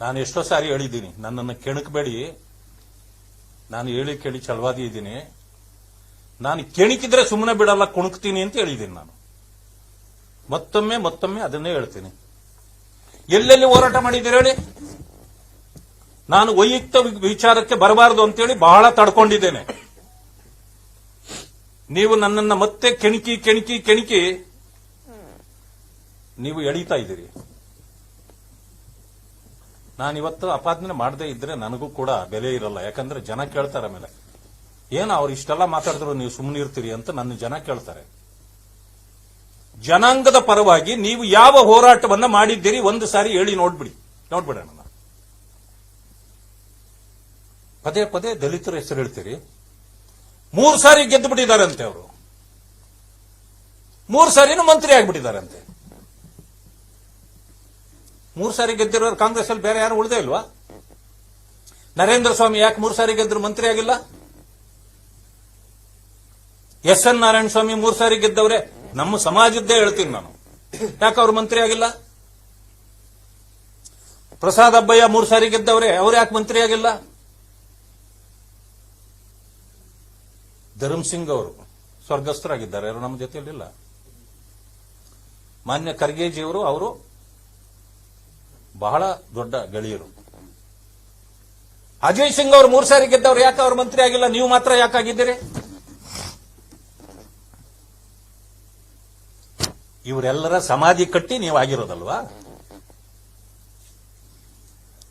ನಾನು ಎಷ್ಟೋ ಸಾರಿ ಹೇಳಿದ್ದೀನಿ, ನನ್ನನ್ನು ಕೆಣಕಬೇಡಿ, ನಾನು ಹೇಳಿ ಕೇಳಿ ಚಳವಾದಿ ಇದ್ದೀನಿ, ನಾನು ಕೆಣಕಿದ್ರೆ ಸುಮ್ಮನೆ ಬಿಡಲ್ಲ, ಕುಣುಕ್ತೀನಿ ಅಂತ ಹೇಳಿದ್ದೀನಿ. ನಾನು ಮತ್ತೊಮ್ಮೆ ಅದನ್ನೇ ಹೇಳ್ತೀನಿ. ಎಲ್ಲೆಲ್ಲಿ ಹೋರಾಟ ಮಾಡಿದ್ದೀರಿ ಹೇಳಿ? ನಾನು ವೈಯಕ್ತಿಕ ವಿಚಾರಕ್ಕೆ ಬರಬಾರದು ಅಂತೇಳಿ ಬಹಳ ತಡ್ಕೊಂಡಿದ್ದೇನೆ. ನೀವು ನನ್ನನ್ನ ಮತ್ತೆ ಕೆಣಕಿ ನೀವು ಎಳೀತಾ ಇದ್ದೀರಿ. ನಾನಿವತ್ತು ಅಪಾದನೆ ಮಾಡದೇ ಇದ್ರೆ ನನಗೂ ಕೂಡ ಬೆಲೆ ಇರಲ್ಲ. ಯಾಕಂದ್ರೆ ಜನ ಕೇಳ್ತಾರೆ, ಆಮೇಲೆ ಏನು ಅವ್ರು ಇಷ್ಟೆಲ್ಲ ಮಾತಾಡಿದ್ರು ನೀವು ಸುಮ್ಮನೆ ಇರ್ತೀರಿ ಅಂತ ನನ್ನ ಜನ ಕೇಳ್ತಾರೆ. ಜನಾಂಗದ ಪರವಾಗಿ ನೀವು ಯಾವ ಹೋರಾಟವನ್ನ ಮಾಡಿದ್ದೀರಿ ಒಂದು ಸಾರಿ ಹೇಳಿ ನೋಡ್ಬಿಡೋಣ. ಪದೇ ದಲಿತರ ಹೆಸರು ಹೇಳ್ತೀರಿ. 3 ಸಾರಿ ಗೆದ್ದು ಬಿಟ್ಟಿದ್ದಾರಂತೆ ಅವರು, 3 ಸಾರಿನೂ ಮಂತ್ರಿ ಆಗ್ಬಿಟ್ಟಿದ್ದಾರಂತೆ. 3 ಸಾರಿ ಗೆದ್ದಿರೋರು ಕಾಂಗ್ರೆಸ್ ಅಲ್ಲಿ ಬೇರೆ ಯಾರು ಉಳಿದೇ ಇಲ್ವಾ? ನರೇಂದ್ರ ಸ್ವಾಮಿ ಯಾಕೆ 3 ಸಾರಿ ಗೆದ್ರು ಮಂತ್ರಿ ಆಗಿಲ್ಲ? ಎಸ್.ಎನ್. ನಾರಾಯಣ ಸ್ವಾಮಿ 3 ಸಾರಿ ಗೆದ್ದವ್ರೆ. ನಮ್ಮ ಸಮಾಜದ್ದೇ ಹೇಳ್ತೀನಿ ನಾನು, ಯಾಕೆ ಅವ್ರು ಮಂತ್ರಿ ಆಗಿಲ್ಲ? ಪ್ರಸಾದ್ ಅಬ್ಬಯ್ಯ 3 ಸಾರಿ ಗೆದ್ದವ್ರೆ, ಅವ್ರು ಯಾಕೆ ಮಂತ್ರಿ ಆಗಿಲ್ಲ? ಧರ್ಮ್ ಸಿಂಗ್ ಅವರು ಸ್ವರ್ಗಸ್ಥರಾಗಿದ್ದಾರೆ, ಅವರು ನಮ್ಮ ಜೊತೆಯಲ್ಲಿಲ್ಲ. ಮಾನ್ಯ ಖರ್ಗೆಜಿಯವರು, ಅವರು ಬಹಳ ದೊಡ್ಡ ಗೆಳೆಯರು. ಅಜಯ್ ಸಿಂಗ್ ಅವರು 3 ಸಾರಿ ಗೆದ್ದವ್ರು, ಯಾಕೆ ಅವ್ರು ಮಂತ್ರಿ ಆಗಿಲ್ಲ? ನೀವು ಮಾತ್ರ ಯಾಕಾಗಿದ್ದೀರಿ? ಇವರೆಲ್ಲರ ಸಮಾಧಿ ಕಟ್ಟಿ ನೀವು ಆಗಿರೋದಲ್ವಾ?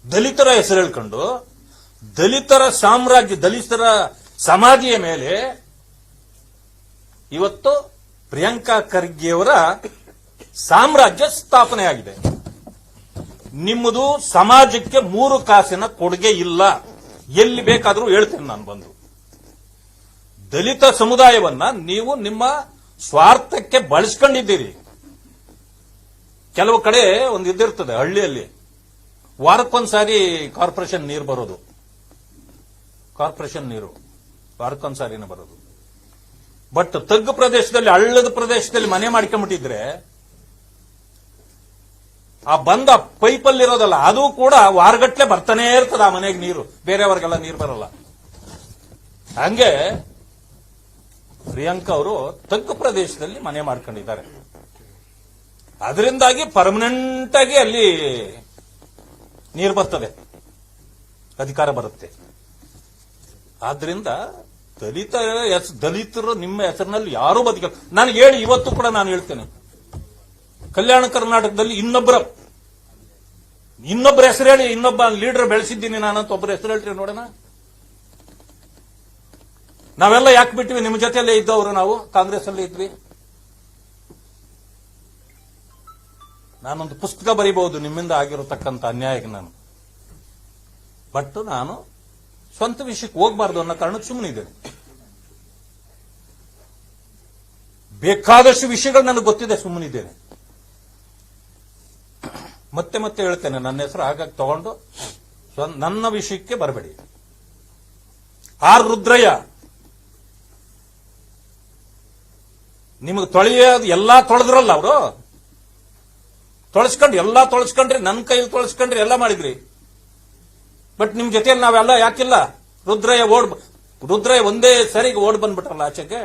ದಲಿತರ ಹೆಸರು ಹೇಳ್ಕೊಂಡು ದಲಿತರ ಸಾಮ್ರಾಜ್ಯ, ದಲಿತರ ಸಮಾಧಿಯ ಮೇಲೆ ಇವತ್ತು ಪ್ರಿಯಾಂಕಾ ಖರ್ಗೆಯವರ ಸಾಮ್ರಾಜ್ಯ ಸ್ಥಾಪನೆ ಆಗಿದೆ. ನಿಮ್ಮದು ಸಮಾಜಕ್ಕೆ 3 ಕಾಸಿನ ಕೊಡುಗೆ ಇಲ್ಲ. ಎಲ್ಲಿ ಬೇಕಾದರೂ ಹೇಳ್ತೇನೆ ನಾನು ಬಂದು. ದಲಿತ ಸಮುದಾಯವನ್ನ ನೀವು ನಿಮ್ಮ ಸ್ವಾರ್ಥಕ್ಕೆ ಬಳಸ್ಕೊಂಡಿದ್ದೀರಿ. ಕೆಲವು ಕಡೆ ಒಂದು ಇದಿರ್ತದೆ, ಹಳ್ಳಿಯಲ್ಲಿ ವಾರಕ್ಕೊಂದ್ಸಾರಿ ಕಾರ್ಪೊರೇಷನ್ ನೀರು ಬರೋದು, ಕಾರ್ಪೊರೇಷನ್ ನೀರು ವಾರಕ್ಕೊಂದ್ಸಾರಿನ ಬರೋದು. ಬಟ್ ತಗ್ಗು ಪ್ರದೇಶದಲ್ಲಿ, ಹಳ್ಳದ ಪ್ರದೇಶದಲ್ಲಿ ಮನೆ ಮಾಡ್ಕೊಂಡ್ಬಿಟ್ಟಿದ್ರೆ ಆ ಬಂದ ಪೈಪಲ್ಲಿ ಇರೋದಲ್ಲ, ಅದು ಕೂಡ ವಾರಗಟ್ಲೆ ಬರ್ತಾನೆ ಇರ್ತದೆ ಆ ಮನೆಗೆ ನೀರು, ಬೇರೆಯವ್ರಿಗೆಲ್ಲ ನೀರು ಬರಲ್ಲ. ಹಂಗೆ ಪ್ರಿಯಾಂಕಾ ಅವರು ತಗ್ಗು ಪ್ರದೇಶದಲ್ಲಿ ಮನೆ ಮಾಡ್ಕೊಂಡಿದ್ದಾರೆ. ಅದರಿಂದಾಗಿ ಪರ್ಮನೆಂಟ್ ಆಗಿ ಅಲ್ಲಿ ನೀರು ಬರ್ತದೆ, ಅಧಿಕಾರ ಬರುತ್ತೆ. ಆದ್ರಿಂದ ದಲಿತರು ನಿಮ್ಮ ಹೆಸರಿನಲ್ಲಿ ಯಾರೂ ಬದುಕ, ನನಗೆ ಹೇಳಿ, ಇವತ್ತು ಕೂಡ ನಾನು ಹೇಳ್ತೇನೆ, ಕಲ್ಯಾಣ ಕರ್ನಾಟಕದಲ್ಲಿ ಇನ್ನೊಬ್ಬರ ಹೆಸರು ಹೇಳಿ, ಇನ್ನೊಬ್ಬ ಲೀಡರ್ ಬೆಳೆಸಿದ್ದೀನಿ ನಾನಂತ ಒಬ್ಬರ ಹೆಸರು ಹೇಳ್ತೀವಿ ನೋಡೋಣ. ನಾವೆಲ್ಲ ಯಾಕೆ ಬಿಟ್ವಿ? ನಿಮ್ಮ ಜೊತೆಯಲ್ಲೇ ಇದ್ದವರು, ನಾವು ಕಾಂಗ್ರೆಸ್ ಅಲ್ಲೇ ಇದ್ವಿ. ನಾನೊಂದು ಪುಸ್ತಕ ಬರೀಬಹುದು ನಿಮ್ಮಿಂದ ಆಗಿರತಕ್ಕಂಥ ಅನ್ಯಾಯಕ್ಕೆ ನಾನು. ಬಟ್ ನಾನು ಸ್ವಂತ ವಿಷಯಕ್ಕೆ ಹೋಗಬಾರ್ದು ಅನ್ನೋ ಕಾರಣಕ್ಕೆ ಸುಮ್ಮನಿದ್ದೇನೆ. ಬೇಕಾದಷ್ಟು ವಿಷಯಗಳು ನನಗೆ ಗೊತ್ತಿದೆ, ಸುಮ್ಮನಿದ್ದೇನೆ. ಮತ್ತೆ ಹೇಳ್ತೇನೆ, ನನ್ನ ಹೆಸರು ಹಾಗಾಗಿ ತಗೊಂಡು ನನ್ನ ವಿಷಯಕ್ಕೆ ಬರಬೇಡಿ. ಆರ್ ರುದ್ರಯ್ಯ ನಿಮಗೆ ತೊಳೆಯೋದು ಎಲ್ಲಾ ತೊಳೆದ್ರಲ್ಲ, ಅವರು ಎಲ್ಲಾ ತೊಳಸ್ಕೊಂಡ್ರಿ, ನನ್ನ ಕೈಯಲ್ಲಿ ತೊಳಸ್ಕೊಂಡ್ರಿ, ಎಲ್ಲ ಮಾಡಿದ್ರಿ. ಬಟ್ ನಿಮ್ ಜೊತೆಯಲ್ಲಿ ನಾವೆಲ್ಲ ಯಾಕಿಲ್ಲ? ರುದ್ರಯ್ಯ ಒಂದೇ ಸರಿಗೆ ಓಡ್ ಬಂದ್ಬಿಟ್ರಲ್ಲ ಆಚೆಗೆ.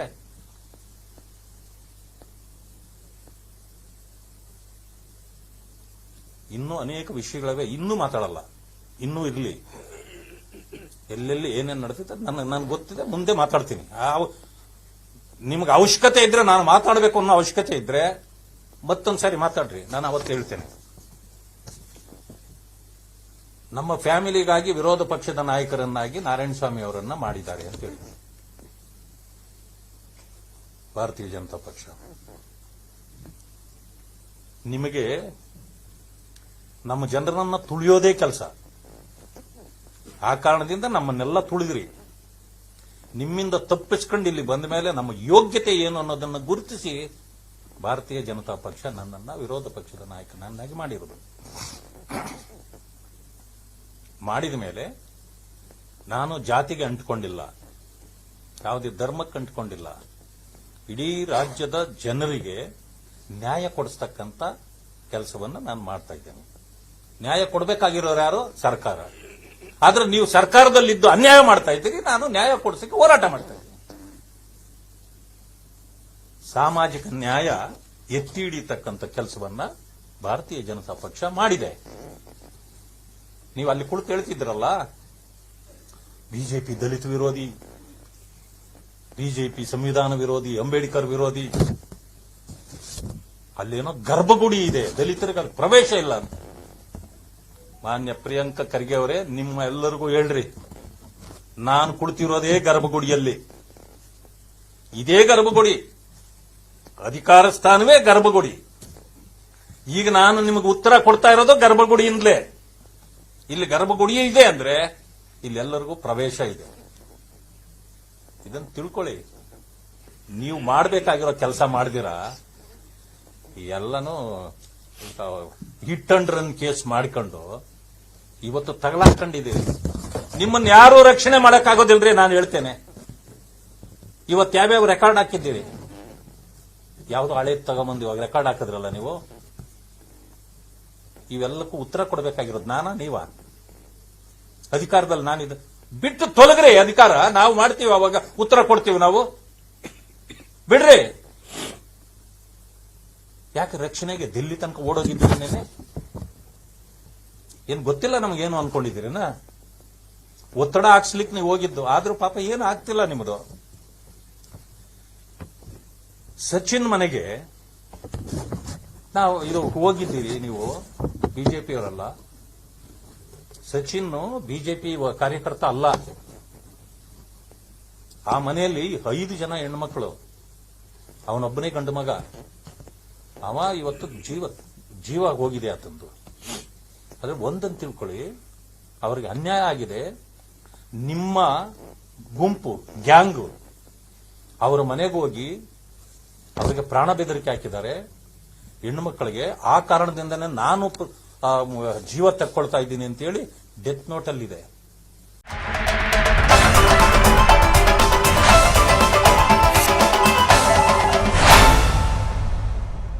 ಇನ್ನೂ ಅನೇಕ ವಿಷಯಗಳಿವೆ, ಇನ್ನೂ ಮಾತಾಡಲ್ಲ, ಇನ್ನೂ ಇರ್ಲಿ. ಎಲ್ಲೆಲ್ಲಿ ಏನೇನು ನಡೆದಿದೆ ನನಗೆ ಗೊತ್ತಿದೆ, ಮುಂದೆ ಮಾತಾಡ್ತೀನಿ. ನಿಮ್ಗೆ ಅವಶ್ಯಕತೆ ಇದ್ರೆ, ನಾನು ಮಾತಾಡಬೇಕು ಅನ್ನೋ ಅವಶ್ಯಕತೆ ಇದ್ರೆ ಮತ್ತೊಂದ್ಸಾರಿ ಮಾತಾಡ್ರಿ, ನಾನು ಅವತ್ತು ಹೇಳ್ತೇನೆ. ನಮ್ಮ ಫ್ಯಾಮಿಲಿಗಾಗಿ ವಿರೋಧ ಪಕ್ಷದ ನಾಯಕರನ್ನಾಗಿ ನಾರಾಯಣಸ್ವಾಮಿ ಅವರನ್ನ ಮಾಡಿದ್ದಾರೆ ಅಂತ ಹೇಳಿ ಭಾರತೀಯ ಜನತಾ ಪಕ್ಷ. ನಿಮಗೆ ನಮ್ಮ ಜನರನ್ನ ತುಳಿಯೋದೇ ಕೆಲಸ. ಆ ಕಾರಣದಿಂದ ನಮ್ಮನ್ನೆಲ್ಲ ತುಳಿದ್ರಿ. ನಿಮ್ಮಿಂದ ತಪ್ಪಿಸ್ಕೊಂಡು ಇಲ್ಲಿ ಬಂದ ಮೇಲೆ ನಮ್ಮ ಯೋಗ್ಯತೆ ಏನು ಅನ್ನೋದನ್ನು ಗುರುತಿಸಿ ಭಾರತೀಯ ಜನತಾ ಪಕ್ಷ ನನ್ನನ್ನ ವಿರೋಧ ಪಕ್ಷದ ನಾಯಕನನ್ನಾಗಿ ಮಾಡಿರುವುದು. ಮಾಡಿದ ಮೇಲೆ ನಾನು ಜಾತಿಗೆ ಅಂಟಿಕೊಂಡಿಲ್ಲ, ಯಾವುದೇ ಧರ್ಮಕ್ಕೆ ಅಂಟಿಕೊಂಡಿಲ್ಲ. ಇಡೀ ರಾಜ್ಯದ ಜನರಿಗೆ ನ್ಯಾಯ ಕೊಡಿಸ್ತಕ್ಕಂಥ ಕೆಲಸವನ್ನು ನಾನು ಮಾಡ್ತಾ ಇದ್ದೇನೆ. ನ್ಯಾಯ ಕೊಡಬೇಕಾಗಿರೋರು ಯಾರು? ಸರ್ಕಾರ. ಆದ್ರೆ ನೀವು ಸರ್ಕಾರದಲ್ಲಿದ್ದು ಅನ್ಯಾಯ ಮಾಡ್ತಾ ಇದ್ದೀರಿ, ನಾನು ನ್ಯಾಯ ಕೊಡಿಸಕ್ಕೆ ಹೋರಾಟ ಮಾಡ್ತಾ ಇದ್ದೀನಿ. ಸಾಮಾಜಿಕ ನ್ಯಾಯ ಎತ್ತಿ ಹಿಡಿಯತಕ್ಕಂಥ ಕೆಲಸವನ್ನ ಭಾರತೀಯ ಜನತಾ ಪಕ್ಷ ಮಾಡಿದೆ. ನೀವು ಅಲ್ಲಿ ಕುಳಿತು ಹೇಳ್ತಿದ್ರಲ್ಲ, ಬಿಜೆಪಿ ದಲಿತ ವಿರೋಧಿ, ಬಿಜೆಪಿ ಸಂವಿಧಾನ ವಿರೋಧಿ, ಅಂಬೇಡ್ಕರ್ ವಿರೋಧಿ. ಅಲ್ಲೇನೋ ಗರ್ಭಗುಡಿ ಇದೆ, ದಲಿತರಿಗೆ ಅಲ್ಲಿ ಪ್ರವೇಶ ಇಲ್ಲ ಅಂತ. ಮಾನ್ಯ ಪ್ರಿಯಾಂಕ ಖರ್ಗೆ ಅವರೇ, ನಿಮ್ಮ ಎಲ್ಲರಿಗೂ ಹೇಳ್ರಿ, ನಾನು ಕುಳಿತಿರೋದೇ ಗರ್ಭಗುಡಿಯಲ್ಲಿ. ಇದೇ ಗರ್ಭಗುಡಿ, ಅಧಿಕಾರ ಸ್ಥಾನವೇ ಗರ್ಭಗುಡಿ. ಈಗ ನಾನು ನಿಮಗೆ ಉತ್ತರ ಕೊಡ್ತಾ ಇರೋದು ಗರ್ಭಗುಡಿಯಿಂದಲೇ. ಇಲ್ಲಿ ಗರ್ಭಗುಡಿ ಇದೆ ಅಂದ್ರೆ ಇಲ್ಲೆಲ್ಲರಿಗೂ ಪ್ರವೇಶ ಇದೆ. ಇದನ್ನು ತಿಳ್ಕೊಳ್ಳಿ. ನೀವು ಮಾಡಬೇಕಾಗಿರೋ ಕೆಲಸ ಮಾಡಿದಿರಾ, ಎಲ್ಲನೂ ಹಿಟ್ ಅಂಡ್ ರನ್ ಕೇಸ್ ಮಾಡಿಕೊಂಡು ಇವತ್ತು ತಗಲಾಕೊಂಡಿದ್ದೀರಿ. ನಿಮ್ಮನ್ನು ಯಾರೂ ರಕ್ಷಣೆ ಮಾಡಕ್ಕಾಗೋದಿಲ್ರಿ. ನಾನು ಹೇಳ್ತೇನೆ, ಇವತ್ತು ಯಾವ್ಯಾವ ರೆಕಾರ್ಡ್ ಹಾಕಿದ್ದೀರಿ, ಯಾವ್ದು ಹಳೇದು ತಗೊಂಬಂದು ಇವಾಗ ರೆಕಾರ್ಡ್ ಹಾಕಿದ್ರಲ್ಲ ನೀವು, ಇವೆಲ್ಲಕ್ಕೂ ಉತ್ತರ ಕೊಡಬೇಕಾಗಿರೋದು ನಾನಾ ನೀವಾ? ಅಧಿಕಾರದಲ್ಲಿ ನಾನಿದ್ದು ಬಿಟ್ಟು ತೊಲಗ್ರಿ ಅಧಿಕಾರ, ನಾವು ಮಾಡ್ತೀವಿ, ಅವಾಗ ಉತ್ತರ ಕೊಡ್ತೀವಿ ನಾವು. ಬಿಡ್ರಿ. ಯಾಕೆ ರಕ್ಷಣೆಗೆ ದಿಲ್ಲಿ ತನಕ ಓಡೋಗಿದ್ದೀರಿ? ನೇನೆ ಏನ್ ಗೊತ್ತಿಲ್ಲ ನಮಗೇನು ಅನ್ಕೊಂಡಿದ್ದೀರೇನ? ಒತ್ತಡ ಹಾಕ್ಸ್ಲಿಕ್ಕೆ ನೀವು ಹೋಗಿದ್ದು, ಆದ್ರೂ ಪಾಪ ಏನು ಆಗ್ತಿಲ್ಲ ನಿಮ್ಮದು. ಸಚಿನ್ ಮನೆಗೆ ನಾವು ಇದು ಹೋಗಿದ್ದೀರಿ, ನೀವು ಬಿಜೆಪಿಯವರಲ್ಲ. ಸಚಿನ್ ಬಿಜೆಪಿ ಕಾರ್ಯಕರ್ತ ಅಲ್ಲ. ಆ ಮನೆಯಲ್ಲಿ 5 ಜನ ಹೆಣ್ಮಕ್ಳು, ಅವನೊಬ್ಬನೇ ಗಂಡು ಮಗ. ಅವ ಇವತ್ತು ಜೀವ ಹೋಗಿದೆ ಆತಂದು. ಆದ್ರೆ ಒಂದನ್ನು ತಿಳ್ಕೊಳ್ಳಿ, ಅವರಿಗೆ ಅನ್ಯಾಯ ಆಗಿದೆ. ನಿಮ್ಮ ಗುಂಪು, ಗ್ಯಾಂಗು ಅವರ ಮನೆಗೆ ಹೋಗಿ ಅವರಿಗೆ ಪ್ರಾಣ ಬೆದರಿಕೆ ಹಾಕಿದ್ದಾರೆ, ಹೆಣ್ಣು ಮಕ್ಕಳಿಗೆ. ಆ ಕಾರಣದಿಂದನೇ ನಾನು ಜೀವ ತಕ್ಕೊಳ್ತಾ ಇದ್ದೀನಿ ಅಂತೇಳಿ ಡೆತ್ ನೋಟ್ ಅಲ್ಲಿದೆ.